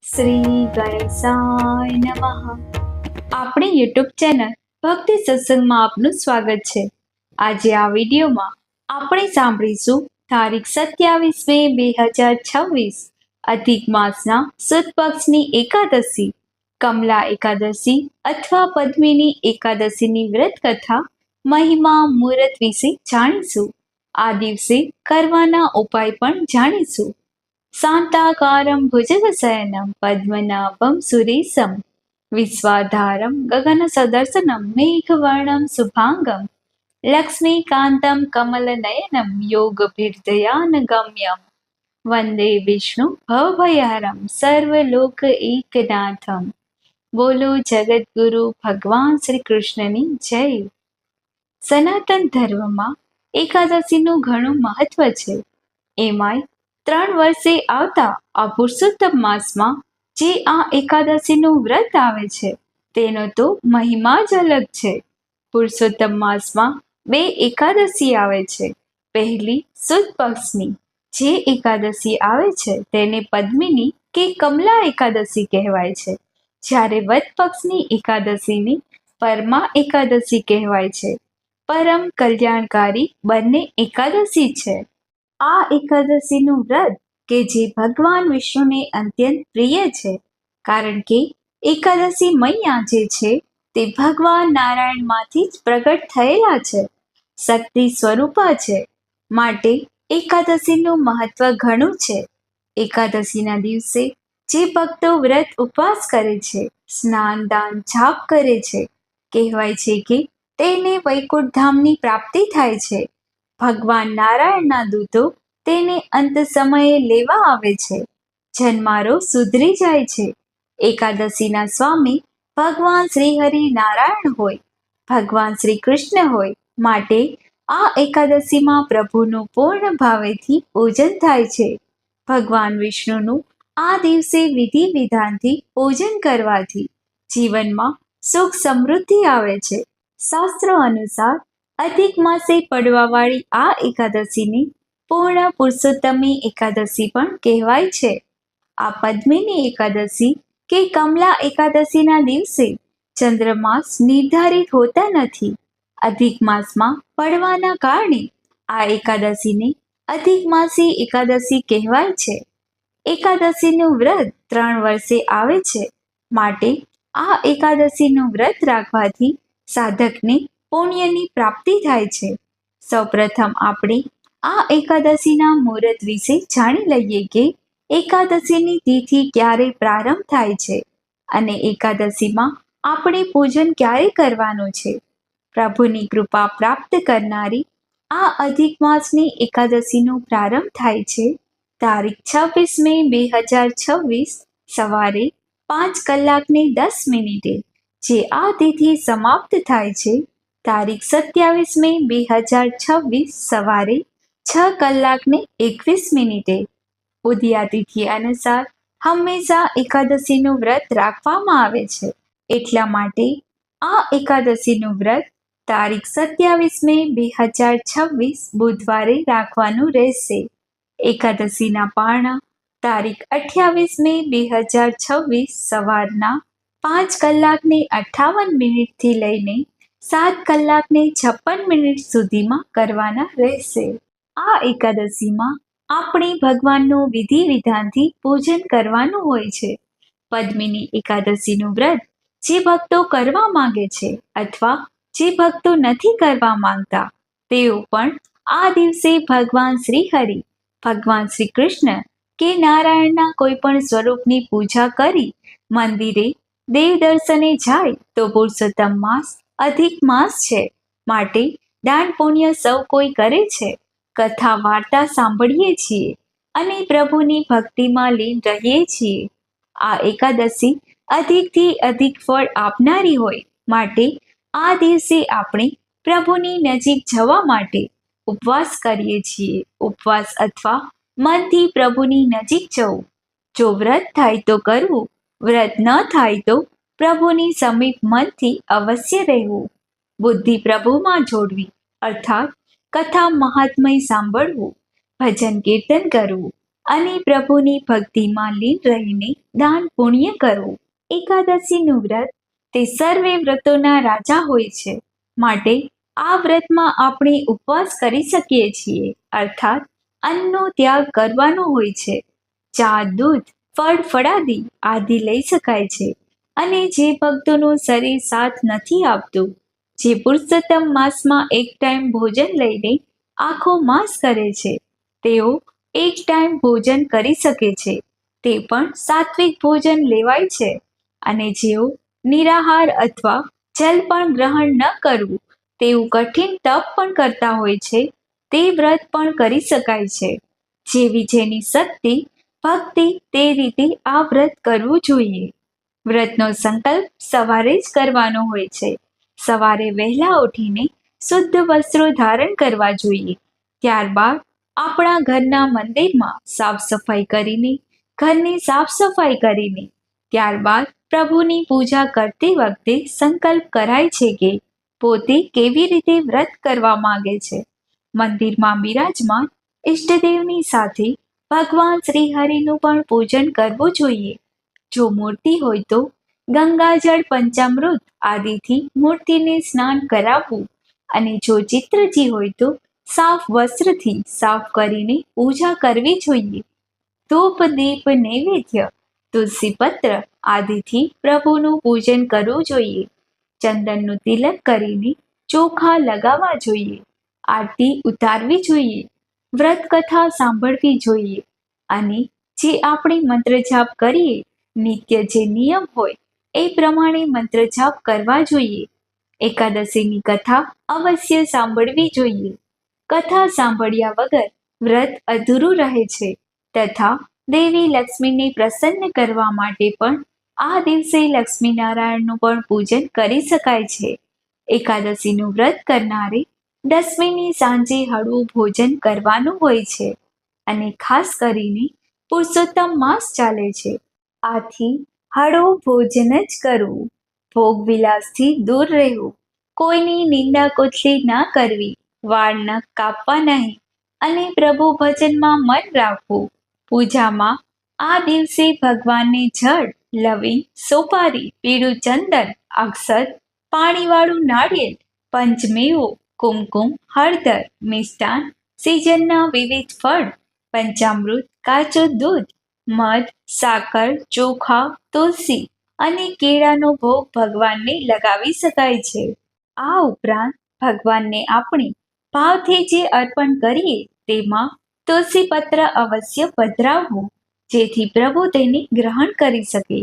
શ્રી ગણેશાય નમઃ. આપણી YouTube channel ભક્તિ સત્સંગમાં આપનું સ્વાગત છે. આજે આ વિડીયોમાં આપણે સાંભળીશું તારીખ 27 મે 2026 અધિક માસના સુદ પક્ષની એકાદશી, કમલા એકાદશી અથવા પદ્મિની એકાદશીની વ્રત કથા, મહિમા, મુહૂર્ત વિશે જાણીશું. આ દિવસે કરવાના ઉપાય પણ જાણીશું. શાંતાકારમ ભુજગશયનમ પદ્મનાભમ સુરેશમ વિશ્વાધારમ ગગનસદર્શનમ મેઘવર્ણમ શુભાંગમ લક્ષ્મીકાંતમ કમલનયનમ યોગભીર્દયાનગમ્યમ વંદે વિષ્ણુ ભવભયહરમ સર્વલોક એકનાથમ. બોલો જગતગુરુ ભગવાન શ્રી કૃષ્ણની જય. સનાતન ધર્મમાં એકાદશીનું ઘણું મહત્વ છે. એમાંય 3 વર્ષે આવતા આ પુરુષોત્તમ માસમાં જે આ એકાદશીનું વ્રત આવે છે તેનો તો મહિમા જ અલગ છે. પુરુષોત્તમ માસમાં 2 એકાદશી આવે છે. પહેલી સુદ પક્ષની જે એકાદશી આવે છે તેને પદ્મિની કે કમલા એકાદશી કહેવાય છે, જ્યારે વદ પક્ષની એકાદશીને પરમાં એકાદશી કહેવાય છે. પરમ કલ્યાણકારી બંને એકાદશી છે. આ એકાદશીનું વ્રત કે જે ભગવાન વિષ્ણુને અત્યંત પ્રિય છે, કારણ કે એકાદશી મૈયા જે છે તે ભગવાન નારાયણમાંથી જ પ્રગટ થયેલા છે, શક્તિ સ્વરૂપા છે. માટે એકાદશીનું મહત્વ ઘણું છે. એકાદશીના દિવસે જે ભક્તો વ્રત ઉપવાસ કરે છે, સ્નાન દાન જાપ કરે છે, કહેવાય છે કે તેને વૈકુંઠ ધામની પ્રાપ્તિ થાય છે. ભગવાન નારાયણના દૂતો તેને અંત સમયે લેવા આવે છે. જન્મારો સુધરી જાય છે. એકાદશીના સ્વામી ભગવાન શ્રી હરિ નારાયણ હોય, ભગવાન શ્રી કૃષ્ણ હોય. માટે આ એકાદશીમાં પ્રભુનું પૂર્ણ ભાવેથી પૂજન થાય છે. ભગવાન વિષ્ણુનું આ દિવસે વિધિ વિધાનથી પૂજન કરવાથી જીવનમાં સુખ સમૃદ્ધિ આવે છે. શાસ્ત્રો અનુસાર અધિક માસે પડવાવાળી આ એકાદશીની પૂર્ણ પુરુષોત્તમી એકાદશી પણ કહેવાય છે. આ પદ્મિની એકાદશી કે કમલા એકાદશીના દિવસે ચંદ્રમાસ નિર્ધારિત હોતા નથી. અધિક માસમાં પડવાના કારણે આ એકાદશીને અધિક માસી એકાદશી કહેવાય છે. એકાદશીનું વ્રત 3 વર્ષે આવે છે. માટે આ એકાદશીનું વ્રત રાખવાથી સાધકને પુણ્યની પ્રાપ્તિ થાય છે. સૌપ્રથમ આપણે આ એકાદશીના મુહૂર્ત વિશે જાણી લઈએ કે એકાદશીની તિથિ ક્યારે પ્રારંભ થાય છે અને એકાદશીમાં આપણે પૂજન ક્યારે કરવાનું છે. પ્રભુની કૃપા પ્રાપ્ત કરનારી આ અધિક માસની એકાદશીનો પ્રારંભ થાય છે તારીખ 26 મે 2026 સવારે 5:10 જે આ તિથિ સમાપ્ત થાય છે તારીખ 27 મે 2026 સવારે 6:21. ઉદયા તિથિ અનુસાર હંમેશા એકાદશીનું વ્રત રાખવામાં આવે છે. એટલા માટે આ એકાદશીનું વ્રત તારીખ 27 મે 2026 બુધવારે રાખવાનું રહેશે. એકાદશીના પારણા તારીખ 28 મે 2026 સવારના 5:58 થી લઈને 7:56 સુધીમાં કરવાના રહેશે. આ એકાદશીમાં આપણે ભગવાનનું વિધિ વિધાનથી પૂજન કરવાનું હોય છે. પદ્મિની એકાદશીનું વ્રત જે ભક્તો કરવા માંગે છે અથવા જે ભક્તો નથી કરવા માંગતા તેઓ પણ આ દિવસે ભગવાન શ્રી હરિ, ભગવાન શ્રી કૃષ્ણ કે નારાયણના કોઈ પણ સ્વરૂપની પૂજા કરી મંદિરે દેવ દર્શને જાય તો પુરુષોત્તમ માસ અધિક માસ છે. માટે દાન પુણ્ય સૌ કોઈ કરે છે. કથા વાર્તા સાંભળીએ છીએ અને પ્રભુની ભક્તિમાં લીન રહીએ છીએ. આ એકાદશી અધિકથી અધિક ફળ આપનારી હોય માટે આ દિવસે આપણે પ્રભુની નજીક જવા માટે ઉપવાસ કરીએ છીએ. ઉપવાસ અથવા મનથી પ્રભુની નજીક જવું. જો વ્રત થાય તો કરવું, વ્રત ન થાય તો પ્રભુની સમીપ મનથી અવશ્ય રહેવું. બુદ્ધિ પ્રભુમાં જોડવી અર્થાત કથા મહાત્મય સાંભળવું, ભજન કીર્તન કરવું અને પ્રભુની ભક્તિમાં લીન રહીને દાન પુણ્ય કરવું. એકાદશીનું વ્રત તે સર્વે વ્રતોના રાજા હોય છે, માટે આ વ્રતમાં આપણે ઉપવાસ કરી શકીએ છીએ, અર્થાત અન્નનો ત્યાગ કરવાનો હોય છે. ચા, દૂધ, ફળ, ફળાદી આદિ લઈ શકાય છે. અને જે ભક્તોનું શરીર સાથ નથી આપતું, જે પુરુષોત્તમ માસમાં એક ટાઈમ ભોજન લઈને આખો માસ કરે છે, તેઓ એક ટાઈમ ભોજન કરી શકે છે. તે પણ સાત્વિક ભોજન લેવાય છે. અને જેઓ નિરાહાર અથવા જલ પણ ગ્રહણ ન કરવું તેવું કઠિન તપ પણ કરતા હોય છે, તે વ્રત પણ કરી શકાય છે. જેવી જેની શક્તિ ભક્તિ તે રીતે આ વ્રત કરવું જોઈએ. વ્રતનો સંકલ્પ સવારે જ કરવાનો હોય છે. સવારે વહેલા ઉઠીને શુદ્ધ વસ્ત્રો ધારણ કરવા જોઈએ. ત્યારબાદ આપણા ઘરના મંદિરમાં સાફ સફાઈ કરીને, ઘરની સાફ સફાઈ કરીને ત્યારબાદ પ્રભુની પૂજા કરતી વખતે સંકલ્પ કરાય છે કે પોતે કેવી રીતે વ્રત કરવા માંગે છે. મંદિરમાં બિરાજમાન ઈષ્ટદેવની સાથે ભગવાન શ્રી હરિનું પણ પૂજન કરવું જોઈએ. જો મૂર્તિ હોય તો ગંગાજળ, પંચામૃત આદિથી મૂર્તિને સ્નાન કરાવવું. અને જો ચિત્રજી હોય તો સાફ વસ્ત્રથી સાફ કરીને પૂજા કરવી જોઈએ. ધૂપ, દીપ, નૈવેદ્ય, તુલસી પત્ર આદિથી પ્રભુનું પૂજન કરવું જોઈએ. ચંદનનું તિલક કરીને ચોખા લગાવવા જોઈએ. આરતી ઉતારવી જોઈએ. વ્રત કથા સાંભળવી જોઈએ. અને જે આપણે મંત્ર જાપ કરીએ, નિત્ય જે નિયમ હોય એ પ્રમાણે મંત્ર જાપ કરવા જોઈએ. એકાદશીની કથા અવશ્ય સાંભળવી જોઈએ. કથા સાંભળ્યા વગર વ્રત અધૂરું રહે છે. તથા દેવી લક્ષ્મીને પ્રસન્ન કરવા માટે પણ આ દિવસે લક્ષ્મીનારાયણનું પણ પૂજન કરી શકાય છે. એકાદશીનું વ્રત કરનારે દસમીની સાંજે હળવું ભોજન કરવાનું હોય છે. અને ખાસ કરીને પુરુષોત્તમ માસ ચાલે છે, આથી હળવું ભોજન જ કરવું. ભોગ વિલાસથી દૂર રહેવું. કોઈની નિંદા કુથલી ના કરવી. વાળ નખ કાપવા નહીં. અને પ્રભુ ભજનમાં મન રાખવું. પૂજામાં આ દિવસે ભગવાનને જળ, લવિંગ, સોપારી, પીળું ચંદન, અક્ષત, પાણીવાળું નાળિયેર, પંચમેવો, કુમકુમ, હળદર, મિષ્ટાન, સિઝનના વિવિધ ફળ, પંચામૃત, કાચું દૂધ, મધ, સાકર, ચોખા, તુલસી અને કેળાનો ભોગ ભગવાનને લગાવી શકાય છે. આ ઉપરાંત ભગવાનને આપણે ભાવથી જે અર્પણ કરીએ તેમાં તુલસી પત્ર અવશ્ય પધરાવવું, જેથી પ્રભુ તેને ગ્રહણ કરી શકે.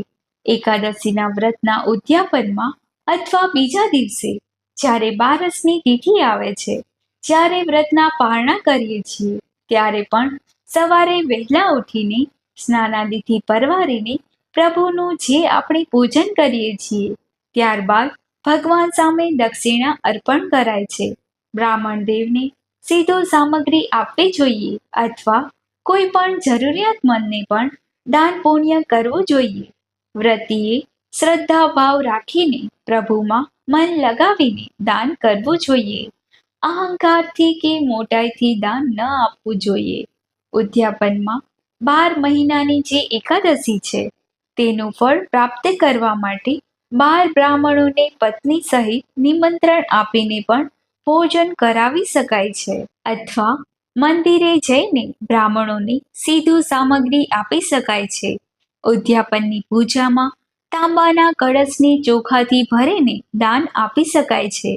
એકાદશીના વ્રતના ઉદ્યાપનમાં અથવા બીજા દિવસે જ્યારે બારસની તિથિ આવે છે, જ્યારે વ્રતના પારણા કરીએ છીએ, ત્યારે પણ સવારે વહેલા ઉઠીને સ્નાનાદિથી પરવારીને પ્રભુનું જે આપણે પૂજન કરીએ છીએ, ત્યારબાદ ભગવાન સામે દક્ષિણા અર્પણ કરાય છે. બ્રાહ્મણ દેવને સીધો સામગ્રી આપવી જોઈએ અથવા કોઈ પણ જરૂરિયાતમંદને પણ દાન પુણ્ય કરવું જોઈએ. વ્રતીએ શ્રદ્ધા ભાવ રાખીને પ્રભુમાં મન લગાવીને દાન કરવું જોઈએ. અહંકારથી કે મોટાઈથી દાન ન આપવું જોઈએ. ઉદ્યાપનમાં 12 મહિનાની જે એકાદશી છે, તેનું ફળ પ્રાપ્ત કરવા માટે 12 બ્રાહ્મણોને પત્ની સહિત નિમંત્રણ આપીને પણ ભોજન કરાવી શકાય છે. અથવા મંદિરે જઈને બ્રાહ્મણોને સીધું સામગ્રી આપી શકાય છે. ઉદ્યાપનની પૂજામાં તાંબાના કળશની ચોખાથી ભરીને દાન આપી શકાય છે.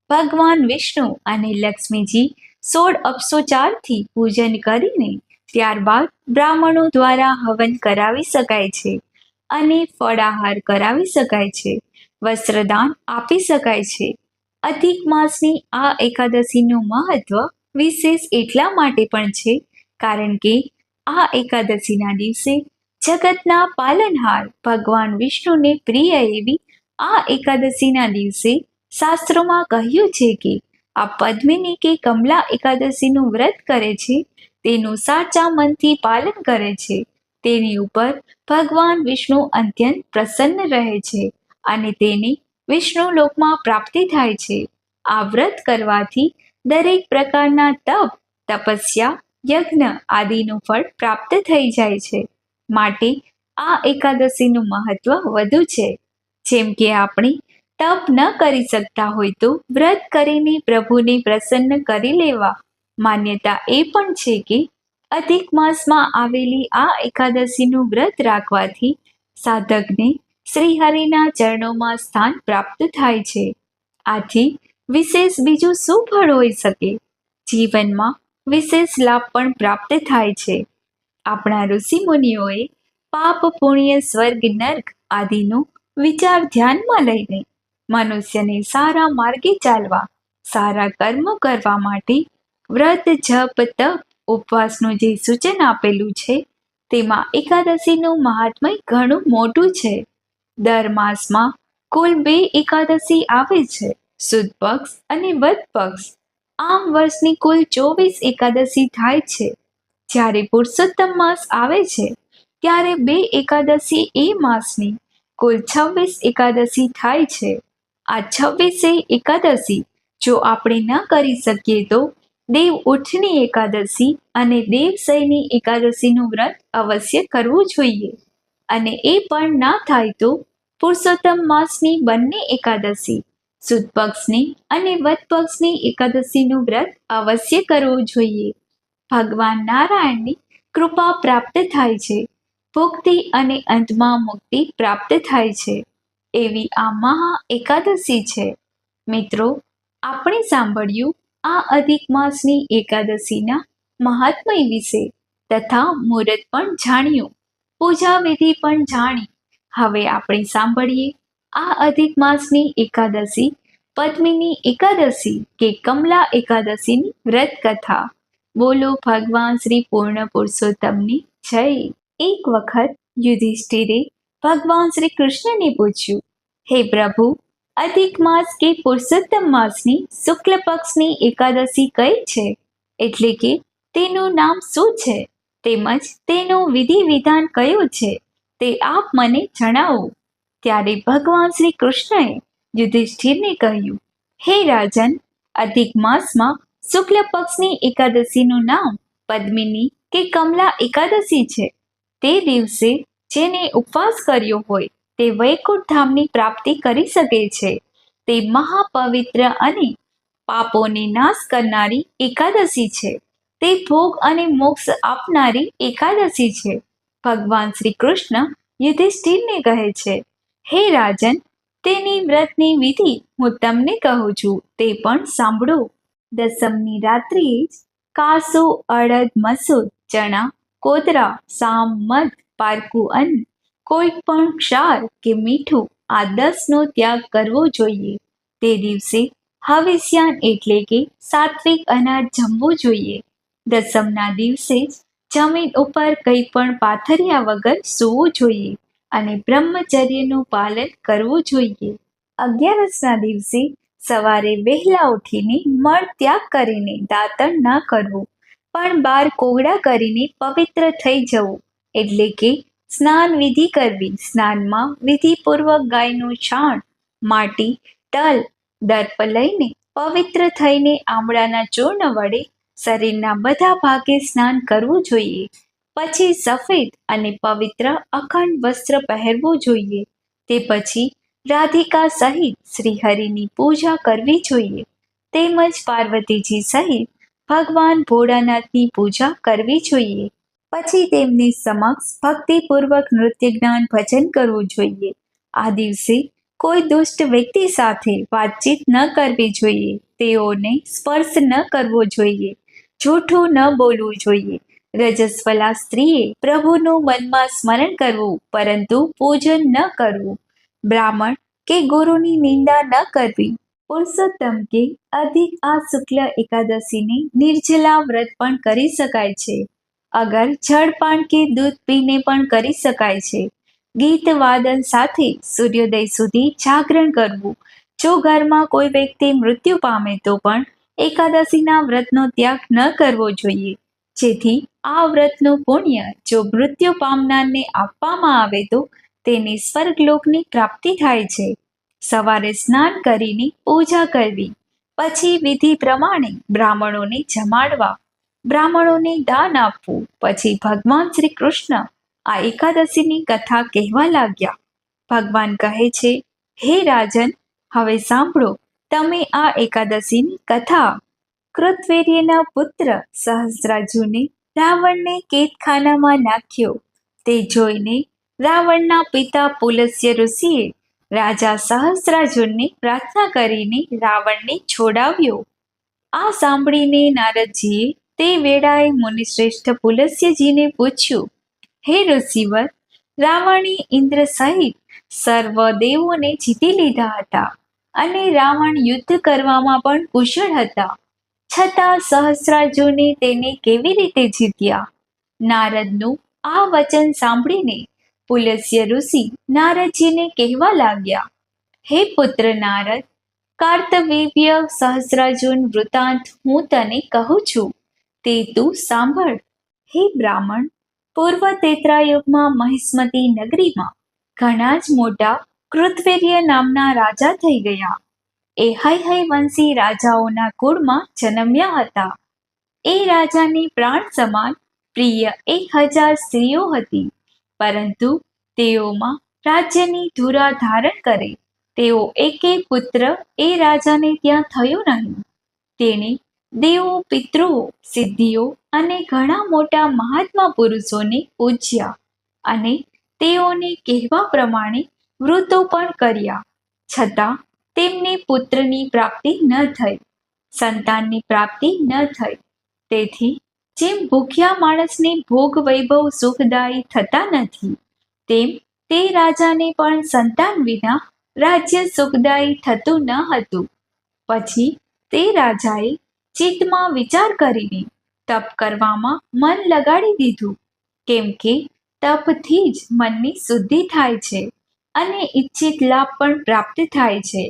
ભગવાન વિષ્ણુ અને લક્ષ્મીજી 16 અપસોચારથી પૂજન કરીને ત્યારબાદ બ્રાહ્મણો દ્વારા હવન કરાવી શકાય છે. અને ફળાહાર કરાવી શકાય છે. વસ્ત્રદાન આપી શકાય છે. અધિક માસની આ એકાદશીનું મહત્વ વિશેષ એટલા માટે પણ છે કારણ કે આ એકાદશીના દિવસે જગતના પાલનહાર ભગવાન વિષ્ણુને પ્રિય એવી આ એકાદશીના દિવસે શાસ્ત્રોમાં કહ્યું છે કે આ પદ્મિની કે કમલા એકાદશીનું વ્રત કરે છે, તેનું સાચા મનથી પાલન કરે છે, તેની ઉપર ભગવાન વિષ્ણુ અત્યંત પ્રસન્ન રહે છે અને તેને વિષ્ણુ લોકમાં પ્રાપ્તિ થાય છે. આ વ્રત કરવાથી દરેક પ્રકારના તપ, તપસ્યા, યજ્ઞ આદિનું ફળ પ્રાપ્ત થઈ જાય છે. માટે આ એકાદશીનું મહત્વ વધુ છે. જેમ કે આપણે તપ ન કરી શકતા હોય તો વ્રત કરીને પ્રભુને પ્રસન્ન કરી લેવા. માન્યતા એ પણ છે કે અધિક માસમાં આવેલી આ એકાદશીનું વ્રત રાખવાથી સાધકને શ્રીહરિના ચરણોમાં સ્થાન પ્રાપ્ત થાય છે. આથી વિશેષ બીજું શું ફળ હોઈ શકે? જીવનમાં વિશેષ લાભ પણ પ્રાપ્ત થાય છે. આપણા ઋષિમુનિઓએ પાપ પુણ્ય સ્વર્ગ નર્ક આદિનો વિચાર ધ્યાનમાં લઈને મનુષ્યને સારા માર્ગે ચાલવા, સારા કર્મો કરવા માટે વ્રત જપ તપ ઉપવાસનું જે સૂચન આપેલું છે તેમાં એકાદશીનું મહાત્મય ઘણું મોટું છે. દર માસમાં કુલ 2 એકાદશી આવે છે, સુદ પક્ષ અને વદ પક્ષ. આમ વર્ષની કુલ 24 એકાદશી થાય છે. જ્યારે પુરુષોત્તમ માસ આવે છે ત્યારે 2 એકાદશી એ માસની કુલ 26 એકાદશી થાય છે. આ 26 એકાદશી જો આપણે ન કરી શકીએ તો દેવ ઉઠની એકાદશી અને દેવસયની એકાદશીનું વ્રત અવશ્ય કરવું જોઈએ. અને એ પણ ના થાય તો પુરુષોત્તમ માસની બંને એકાદશી, સુદ પક્ષની અને વદ પક્ષની એકાદશીનું વ્રત અવશ્ય કરવું જોઈએ. ભગવાન નારાયણની કૃપા પ્રાપ્ત થાય છે. ભુક્તિ અને અંતમાં મુક્તિ પ્રાપ્ત થાય છે. એવી આ મહા એકાદશી છે. મિત્રો, આપણે સાંભળ્યું આ અધિક માસની એકાદશીના મહાત્મય વિશે તથા મુહૂર્ત પણ જાણ્યું, પૂજા વિધિ પણ જાણી. હવે આપણે સાંભળીએ આ અધિક માસની એકાદશી પદ્મિની એકાદશી કે કમલા એકાદશીની વ્રત કથા. બોલો ભગવાન શ્રી પૂર્ણ પુરુષોત્તમની જય. એક વખત યુધિષ્ઠિરે ભગવાન શ્રી કૃષ્ણને પૂછ્યું, હે પ્રભુ, અધિક માસ કે પુરુષોત્તમ માસની શુક્લ પક્ષની એકાદશી કઈ છે? એટલે કે તેનું નામ શું છે? તેમજ તેનું વિધિ વિધાન કયું છે તે આપ મને જણાવો. ત્યારે ભગવાન શ્રી કૃષ્ણએ યુધિષ્ઠિરને કહ્યું, હે રાજન, અધિક માસમાં શુક્લ પક્ષની એકાદશીનું નામ પદ્મિની કે કમલા એકાદશી છે. તે દિવસે જેને ઉપવાસ કર્યો હોય તે વૈકુંઠ ધામની પ્રાપ્તિ કરી શકે છે. તે મહાપવિત્ર અને પાપોને નાશ કરનારી એકાદશી છે. તે ભોગ અને મોક્ષ આપનારી એકાદશી છે. ભગવાન શ્રી કૃષ્ણ યુધિષ્ઠિરને કહે છે, હે રાજન, તેની વ્રતની વિધિ હું તમને કહું છું, તે પણ સાંભળો. દસમની રાત્રિએ જ કાસો, અડદ, મસૂર, ચણા, કોદરા, સામ, મધ, પારકું અન્ન, કોઈ પણ ક્ષાર કે મીઠું આ 10નો ત્યાગ કરવો જોઈએ. તે દિવસે હવિષ્યાન એટલે કે સાત્વિક અનાજ જમવું જોઈએ. દસમના દિવસે જ જમીન ઉપર કંઈ પણ પાથર્યા વગર સૂવું જોઈએ અને બ્રહ્મચર્યનું પાલન કરવું જોઈએ. 11ના દિવસે સવારે વહેલા ઉઠીને મળ ત્યાગ કરીને દાંતણ ન કરવું, પણ 12 કોગળા કરીને પવિત્ર થઈ જવું, એટલે કે સ્નાન વિધિ કરવી. સ્નાનમાં વિધિપૂર્વક ગાયનું છાણ, માટી, તલ, દર્પ લઈને પવિત્ર થઈને આમળાના ચૂર્ણ વડે શરીરના બધા ભાગે સ્નાન કરવું જોઈએ. પછી સફેદ અને પવિત્ર અખંડ વસ્ત્ર પહેરવું જોઈએ. તે પછી રાધિકા સહિત શ્રીહરિની પૂજા કરવી જોઈએ. તેમજ પાર્વતીજી સહિત ભગવાન ભોળાનાથની પૂજા કરવી જોઈએ. પછી તેમની સમક્ષ ભક્તિપૂર્વક નૃત્ય જ્ઞાન ભજન કરવું જોઈએ. આ દિવસે કોઈ દુષ્ટ વ્યક્તિ સાથે વાતચીત ન કરવી જોઈએ. તેઓને સ્પર્શ ન કરવો જોઈએ. જૂઠું ન બોલવું જોઈએ. રજસ્વલા સ્ત્રીએ પ્રભુનું મનમાં સ્મરણ કરવું, પરંતુ પૂજન ન કરવું. બ્રાહ્મણ કે ગુરુની નિંદા ન કરવી. પુરુષોત્તમ કે અધિક આ શુક્લ એકાદશીને નિર્જલા વ્રત પણ કરી શકાય છે. અગર જળપાન કે દૂધ પીને પણ કરી શકાય છે. ગીત વાદન સાથે સૂર્યોદય સુધી જાગરણ કરવું. જો ઘરમાં કોઈ વ્યક્તિ મૃત્યુ પામે તો પણ એકાદશીના વ્રતનો ત્યાગ ન કરવો જોઈએ, જેથી આ વ્રતનું પુણ્ય જો મૃત્યુ પામનારને આપવામાં આવે તો તેને સ્વર્ગલોકની પ્રાપ્તિ થાય છે. સવારે સ્નાન કરીને પૂજા કરવી, પછી વિધિ પ્રમાણે બ્રાહ્મણોને જમાડવા. બ્રાહ્મણોને દાન આપવું. પછી ભગવાન શ્રી કૃષ્ણ આ એકાદશીની કથા કહેવા લાગ્યા. ભગવાન કહે છે, હે રાજન, હવે સાંભળો તમે આ એકાદશીની કથા. કૃતવેર્યના પુત્ર સહસ્રાર્જુને રાવણને કેદખાનામાં નાખ્યો. તે જોઈને રાવણના પિતા પુલસ્ય ઋષિએ રાજા સહસ્રાર્જુનને પ્રાર્થના કરીને રાવણને છોડાવ્યો. આ સાંભળીને નારદજીએ તે વેળાએ મુનિશ્રેષ્ઠ પુલસ્યજીને પૂછ્યું, હે ઋષિવર, રાવણે ઇન્દ્ર સહિત સર્વ દેવોને જીતી લીધા હતા અને રાવણ યુદ્ધ કરવામાં પણ કુશળ હતા, છતાં સહસ્રાર્જુને તેને કેવી રીતે જીત્યા? નારદનું આ વચન સાંભળીને પુલસ્ય ઋષિ નારદજીને કહેવા લાગ્યા, હે પુત્ર નારદ, કાર્તવીર્ય સહસ્રાર્જુન વૃતાંત હું તને કહું છું, તે તું સાંભળ. હે બ્રાહ્મણ, પૂર્વ ત્રેતાયુગમાં મહિસ્મતી નગરીમાં ઘણા જ મોટા કૃતવેર્ય નામના રાજા થઈ ગયા. એ હૈ વંશી રાજાઓના કુળમાં જન્મ્યા હતા. એ રાજાની પ્રાણ સમાન પ્રિય 1000 સ્ત્રીઓ હતી, પરંતુ તેઓમાં રાજ્યની ધુરા ધારણ કરે તેવો એકે પુત્ર એ રાજાને ત્યાં થયો નહીં. તેણે દેવો, પિતૃઓ, સિદ્ધિઓ અને ઘણા મોટા મહાત્મા પુરુષોને પૂજ્યા અને તેઓને કહેવા પ્રમાણે વ્રતો પણ કર્યા, છતાં તેમને પુત્રની પ્રાપ્તિ ન થઈ, સંતાનની પ્રાપ્તિ ન થઈ. તેથી જેમ ભૂખ્યા માણસને ભોગ વૈભવ સુખદાયી થતા નથી, તેમ તે રાજાને પણ સંતાન વિના રાજ્ય સુખદાયી થતું ન હતું. પછી તે રાજાએ ચિત્તમાં વિચાર કરીને તપ કરવામાં મન લગાડી દીધું, કેમ કે તપથી જ મનની શુદ્ધિ થાય છે અને ઈચ્છિત લાભ પણ પ્રાપ્ત થાય છે.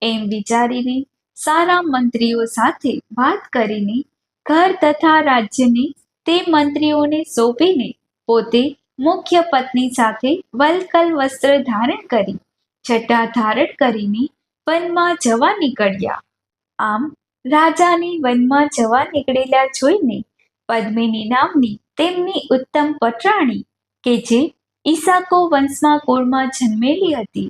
એમ વિચારીને સારા મંત્રીઓ સાથે વાત કરીને ઘર તથા રાજ્યને તે મંત્રીઓને સોંપીને પોતે મુખ્ય પત્ની સાથે વલ્કલ વસ્ત્ર ધારણ કરી જટા ધારણ કરીને વનમાં જવા નીકળ્યા. આમ રાજાને વનમાં જવા નીકળેલા જોઈને પદ્મિની નામની તેમની ઉત્તમ પટરાણી, કે જે ઈસાકો વંશમાં કુળમાં જન્મેલી હતી,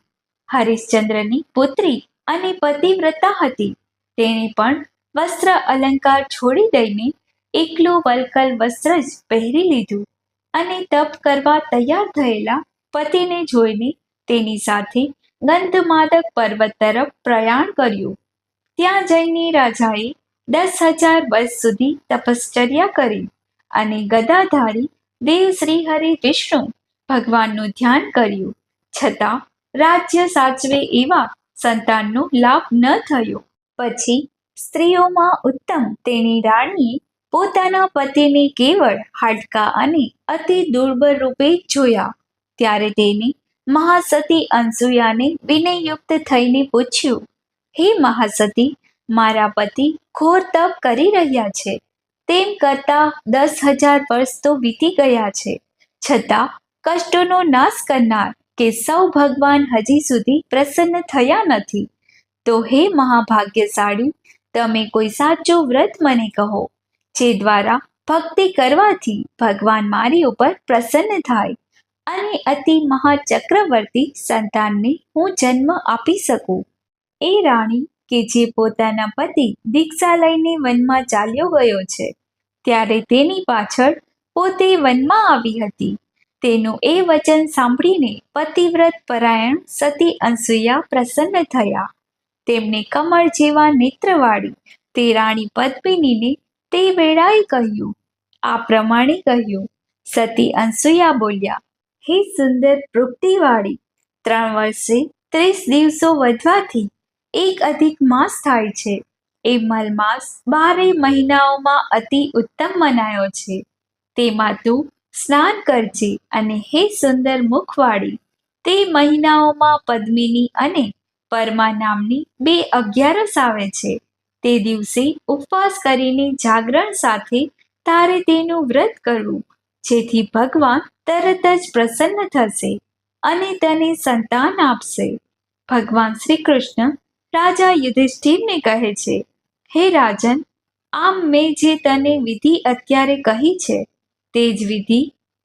હરિશ્ચંદ્રની પુત્રી અને પતિવ્રતા હતી, તેણે પણ વસ્ત્ર અલંકાર છોડી દઈને એકલું વલ્કલ વસ્ત્ર જ પહેરી લીધું અને તપ કરવા તૈયાર થયેલા પતિને જોઈને તેની સાથે ગંધમાદક પર્વત તરફ પ્રયાણ કર્યું. ત્યાં જઈને રાજાએ 10,000 વર્ષ સુધી તપશ્ચર્યા કરી અને ગદાધારી દેવ શ્રી હરિ વિષ્ણુ ભગવાનનું ધ્યાન કર્યું, છતાં રાજ્ય સાચવે એવા સંતાનનો લાભ ન થયો. પછી સ્ત્રીઓમાં ઉત્તમ તેની રાણીએ પોતાના પતિને કેવળ હાડકા અને અતિ દુર્બળ રૂપે જોયા. ત્યારે તેને મહાસતી અનસૂયાને વિનયયુક્ત થઈને પૂછ્યું, હે મહાસતી, મારા પતિ ઘોર તપ કરી રહ્યા છે, તેમ કરતા 10,000 વર્ષ તો વીતી ગયા છે, છતાં કષ્ટોનો નાશ કરનાર કે સૌ ભગવાન હજી સુધી પ્રસન્ન થયા નથી. તો હે મહાભાગ્યશાળી, તમે કોઈ સાચું વ્રત મને કહો, જે દ્વારા ભક્તિ કરવાથી ભગવાન મારી ઉપર પ્રસન્ન થાય અને અતિ મહાચક્રવર્તી સંતાનને હું જન્મ આપી શકું. એ રાણી કે જે પોતાના પતિ દીક્ષા લઈને વનમાં ચાલ્યો ગયો છે, ત્યારે તેની પાછળ પોતે વનમાં આવી હતી, તેનું એ વચન સાંભળીને પતિવ્રત પરાયણ સતી અનસૂયા પ્રસન્ન થયા. તેમને કમળ જેવા નેત્રવાળી તે રાણી પદ્મિનીને તે વેળાએ કહ્યું. આ પ્રમાણે કહ્યું. સતી અનસૂયા બોલ્યા, હે સુંદર પૃક્તિવાળી, 3 વર્ષે 30 દિવસો વધવાથી 1 અધિક માસ થાય છે. એ મલમાસ 12 મહિનાઓમાં અતિ ઉત્તમ મનાયો છે. તેમાં તું સ્નાન કરજે અને હે સુંદર મુખવાળી, તે મહિનાઓમાં પદ્મિની અને પરમા નામની 2 11 આવે છે. તે દિવસે ઉપવાસ કરીને જાગરણ સાથે તારે તેનું વ્રત કરવું, જેથી ભગવાન તરત જ પ્રસન્ન થશે અને તને સંતાન આપશે. ભગવાન શ્રી કૃષ્ણ રાજા યુધિષ્ઠિરને કહે છે, હે રાજન, આમ મેં જે તને વિધિ અત્યારે કહી છે તે જ વિધિ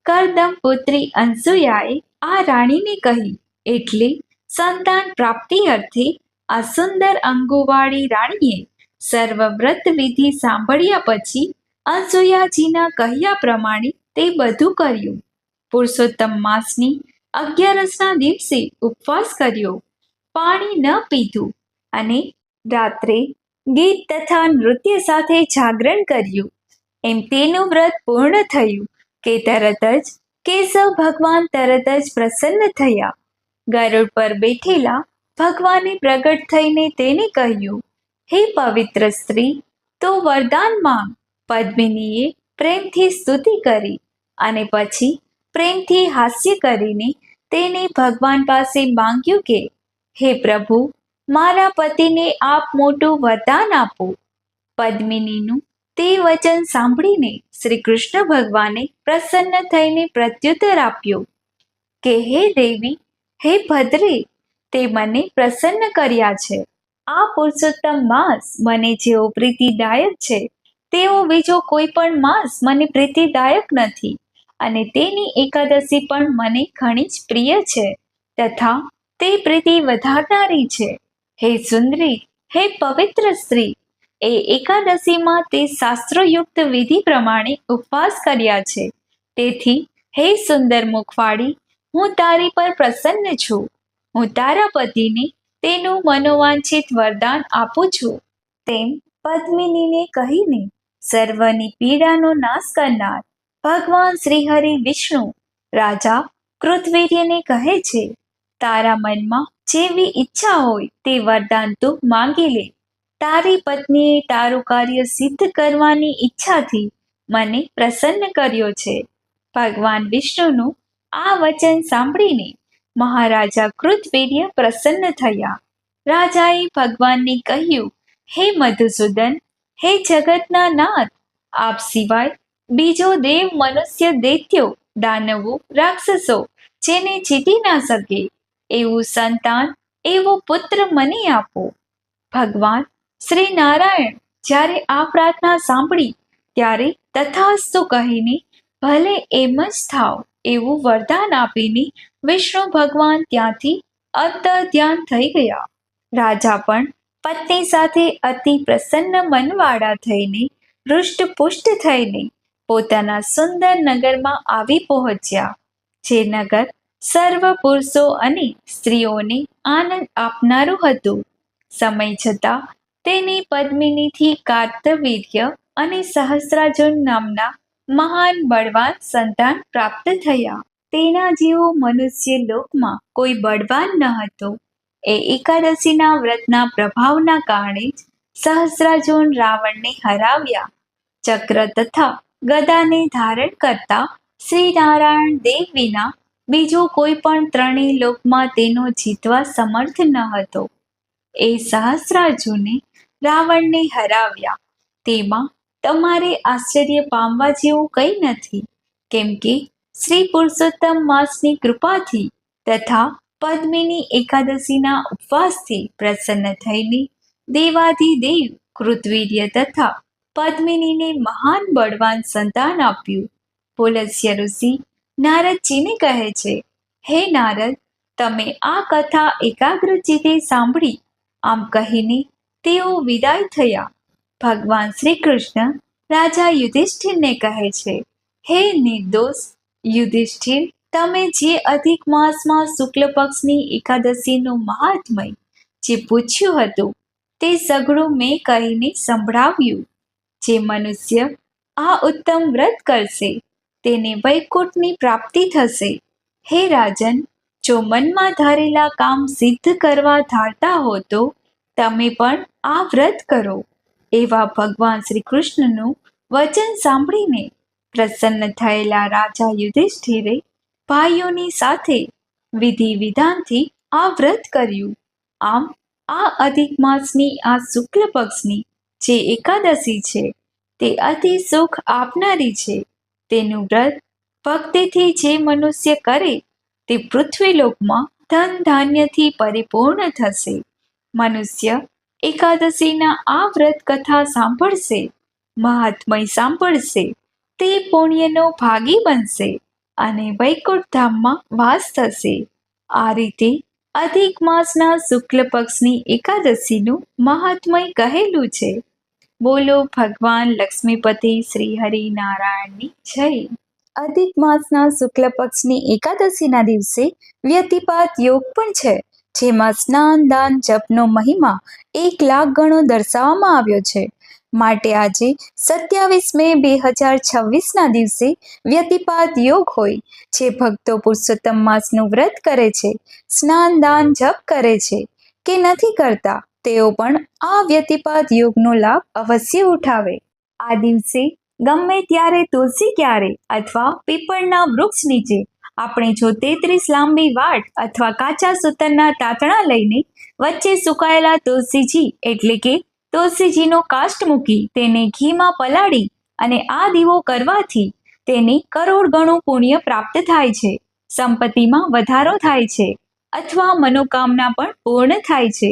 કરદમ પુત્રી અનસુયાએ આ રાણીને કહી. એટલે સંતાન પ્રાપ્તિ અર્થે આ સુંદર અંગોવાળી રાણીએ સર્વવ્રત વિધિ સાંભળ્યા પછી અનસુયાજીના કહ્યા પ્રમાણે તે બધું કર્યું. પુરુષોત્તમ માસની 11ના દિવસે ઉપવાસ કર્યો, પાણી ન પીધું અને રાત્રે ગીત તથા નૃત્ય સાથે જાગરણ કર્યું. એમ તેનું વ્રત પૂર્ણ થયું કે તરત જ કેશવ ભગવાન તરત જ પ્રસન્ન થયા. ગરુડ પર બેઠેલા ભગવાને પ્રગટ થઈને તેને કહ્યું, હે પવિત્ર સ્ત્રી, તો વરદાન માંગ. પદ્મિનીએ પ્રેમથી સ્તુતિ કરી અને પછી પ્રેમથી હાસ્ય કરીને તેને ભગવાન પાસે માંગ્યું કે, હે પ્રભુ, મારા પતિને આપ મોટું વરદાન આપો. પદ્મિનીનું તે વચન સાંભળીને શ્રી કૃષ્ણ ભગવાને પ્રસન્ન થઈને પ્રત્યુત્તર આપ્યો કે, હે દેવી, હે ભદ્રે, તે મને પ્રસન્ન કર્યા છે. આ પુરુષોત્તમ માસ મને જેવો પ્રીતિદાયક છે તેવો બીજો કોઈ પણ માસ મને પ્રીતિદાયક નથી, અને તેની એકાદશી પણ મને ઘણી જ પ્રિય છે તથા તે પ્રીતિ વધારનારી છે. હે સુંદરી, હે પવિત્ર સ્ત્રી, એ એકાદશીમાં તે શાસ્ત્રોયુક્ત વિધિ પ્રમાણે ઉપવાસ કર્યા છે. તેથી હે સુંદર મુખવાળી, હું તારી પર પ્રસન્ન છું. હું તારા પતિને તેનું મનોવાંછિત વરદાન આપું છું. તેમ પદ્મિનીને કહીને સર્વની પીડાનો નાશ કરનાર ભગવાન શ્રીહરિ વિષ્ણુ રાજા કૃતવીર્યને કહે છે, તારા મનમાં જેવી ઈચ્છા હોય તે વરદાન તું માંગી લે. તારી પત્નીએ તારું કાર્ય સિદ્ધ કરવાની ઈચ્છાથી મને પ્રસન્ન કર્યો છે. ભગવાન વિષ્ણુનું આ વચન સાંભળીને મહારાજા કૃતવીર્ય પ્રસન્ન થયા. રાજાએ ભગવાનને કહ્યું, હે મધુસૂદન, હે જગતના નાથ, આપ સિવાય બીજો દેવ, મનુષ્ય, દૈત્યો, દાનવો, રાક્ષસો જેને જીતી ના શકે એવું સંતાન, એવો પુત્ર મને આપો. ભગવાન શ્રી નારાયણ જ્યારે આ પ્રાર્થના સાંભળી ત્યારે તથાસ્તુ કહીને ભલે એમ જ થાવ એવું વરદાન આપીને વિષ્ણુ ભગવાન ત્યાંથી અંતર્ધ્યાન થઈ ગયા. રાજા પણ પત્ની સાથે અતિ પ્રસન્ન મનવાળા થઈને હૃષ્ટપુષ્ટ થઈને પોતાના સુંદર નગરમાં આવી પહોંચ્યા, જે નગર સર્વ પુરુષો અને સ્ત્રીઓને આનંદ આપનારું હતું. સમય જતાં તેને પદ્મિનીથી કાર્તવીર્ય અને સહસ્રાર્જુન નામના મહાન બળવાન સંતાન પ્રાપ્ત થયા. તેના જેવો મનુષ્ય લોકમાં કોઈ બળવાન ન હતો. એ એકાદશીના વ્રતના પ્રભાવના કારણે જ સહસ્રાર્જુન રાવણને હરાવ્યા. ચક્ર તથા ગદાને ધારણ કરતા શ્રી નારાયણ દેવ વિના બીજો કોઈ પણ ત્રણેય લોકમાં તેનો જીતવા સમર્થ ન હતો. એ સહસ્રાર્જુને રાવણને હરાવ્યા. તેમાં તમારે આશ્ચર્ય પામવા જેવું કંઈ નથી, કેમ કે શ્રી પુરુષોત્તમ માસની કૃપાથી તથા પદ્મિની એકાદશીના ઉપવાસથી પ્રસન્ન થઈને દેવાધિદેવ કૃતવીર્ય તથા પદ્મિનીને મહાન બળવાન સંતાન આપ્યું. પુલસ્ત્ય ઋષિ નારદજીને કહે છે, હે નારદ, તમે આ કથા એકાગ્રચિત્તે સાંભળી. આમ કહીને તેઓ વિદાય થયા. ભગવાન શ્રી કૃષ્ણ રાજા યુધિષ્ઠિરને કહે છે, હે નિર્દોષ યુધિષ્ઠિર, તમે જે અધિક માસમાં શુક્લ પક્ષની એકાદશીનું મહાત્મય જે પૂછ્યું હતું તે સઘળું મેં કહીને સંભળાવ્યું. જે મનુષ્ય આ ઉત્તમ વ્રત કરશે તેને વૈકુંઠની પ્રાપ્તિ થશે. હે રાજન, જો મનમાં ધારેલા કામ સિદ્ધ કરવા ધારતા હો તો તમે પણ આ વ્રત કરો. એવા ભગવાન શ્રી કૃષ્ણનું વચન સાંભળીને પ્રસન્ન થયેલા રાજા યુધિષ્ઠિરે ભાઈઓની સાથે વિધિ વિધાનથી આ વ્રત કર્યું. આમ આ અધિક માસની આ શુક્લ પક્ષની જે એકાદશી છે તે અતિ સુખ આપનારી છે. તેનું વ્રત ભક્તિથી જે મનુષ્ય કરે તે પૃથ્વીલોકમાં ધન ધાન્યથી પરિપૂર્ણ થશે. મનુષ્ય એકાદશીના આ વ્રત કથા સાંભળશે મહાત્મય સાંભળશે તે પુણ્યનો ભાગી બનશે અને વૈકુંઠ ધામમાં વાસ થશે. આ રીતે અધિક માસના શુક્લ પક્ષની એકાદશીનું મહાત્મય કહેલું છે. બોલો ભગવાન લક્ષ્મીપતિ શ્રી હરિનારાયણની જય. અધિક માસના શુક્લ પક્ષની એકાદશીના દિવસે વ્યતિપાત યોગ પણ છે, જેમાં સ્નાન દાન જપનો મહિમા 1,00,000 ગણો દર્શાવવામાં આવ્યો છે. માટે આજે 27 મે 2026ના દિવસે વ્યતિપાત યોગ હોય. જે ભક્તો પુરુષોત્તમ માસનું વ્રત કરે છે, સ્નાન દાન જપ કરે છે કે નથી કરતા, તેઓ પણ આ વ્યતિપાત યોગનો લાભ અવશ્ય ઉઠાવે. આ દિવસે ગમે ત્યારે તુલસી ક્યારે અથવા પીપળના વૃક્ષ નીચે આપણે જો 33 લાંબી વાટ અથવા કાચા સૂતરના તાતણા લઈને વચ્ચે સુકાયેલા તુલસીજી એટલે કે તુલસીજીનો કાષ્ટ મૂકી તેને ઘીમાં પલાળી અને આ દીવો કરવાથી તેને કરોડ ગણું પુણ્ય પ્રાપ્ત થાય છે. સંપત્તિમાં વધારો થાય છે અથવા મનોકામના પણ પૂર્ણ થાય છે.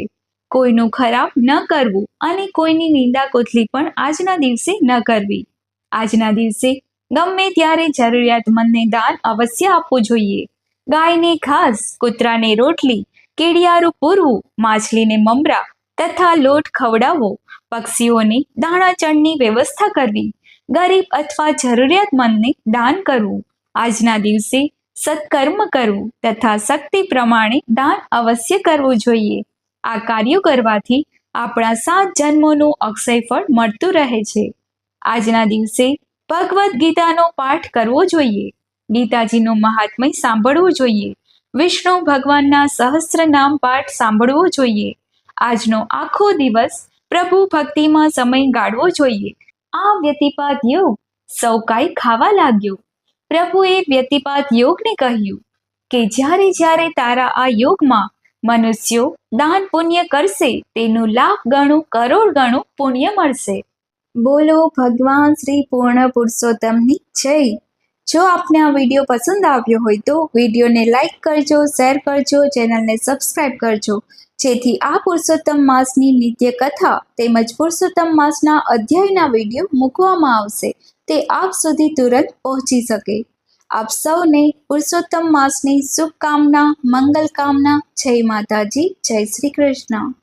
કોઈનું ખરાબ ન કરવું અને કોઈની નિંદા કોથલી પણ આજના દિવસે ન કરવી. આજના દિવસે ગમે ત્યારે જરૂરિયાતમંદને દાન અવશ્ય આપવું જોઈએ. ગાયને ઘાસ, કૂતરાને રોટલી, કેડિયારું પૂરવું, માછલીને મમરા તથા લોટ ખવડાવવો, પક્ષીઓને દાણા ચણની વ્યવસ્થા કરવી, ગરીબ અથવા જરૂરિયાતમંદને દાન કરવું. આજના દિવસે સત્કર્મ કરવું તથા શક્તિ પ્રમાણે દાન અવશ્ય કરવું જોઈએ. આ કાર્યો કરવાથી આપણા 7 જન્મોનું અક્ષય ફળ મળતું રહે છે. આજના દિવસે ભગવદ્ ગીતાનો પાઠ કરવો જોઈએ. ગીતાજીનું મહાત્મય સાંભળવું જોઈએ. વિષ્ણુ ભગવાનના સહસ્ત્ર નામ પાઠ સાંભળવો જોઈએ. આજનો આખો દિવસ પ્રભુ ભક્તિમાં સમય ગાળવો જોઈએ. આ વ્યતિપાત યોગ સૌ કાંઈ ખાવા લાગ્યો. પ્રભુએ વ્યતિપાત યોગને કહ્યું કે જ્યારે જ્યારે તારા આ યોગમાં મનુષ્યો દાન પુણ્ય કરશે તેનું લાખ ગણું કરોડ ગણું પુણ્ય મળશે. બોલો ભગવાન શ્રી પૂર્ણ પુરુષોત્તમની જય. જો આપને આ વિડીયો પસંદ આવ્યો હોય તો વિડીયોને લાઈક કરજો, શેર કરજો, ચેનલને સબસ્ક્રાઈબ કરજો, જેથી આ પુરુષોત્તમ માસની નિત્ય કથા તેમજ પુરુષોત્તમ માસના અધ્યાયના વિડીયો મૂકવામાં આવશે તે આપ સુધી તુરંત પહોંચી શકે. આપ સૌને પુરુષોત્તમ માસની શુભકામના, મંગલ કામના. જય માતાજી, જય શ્રી કૃષ્ણ.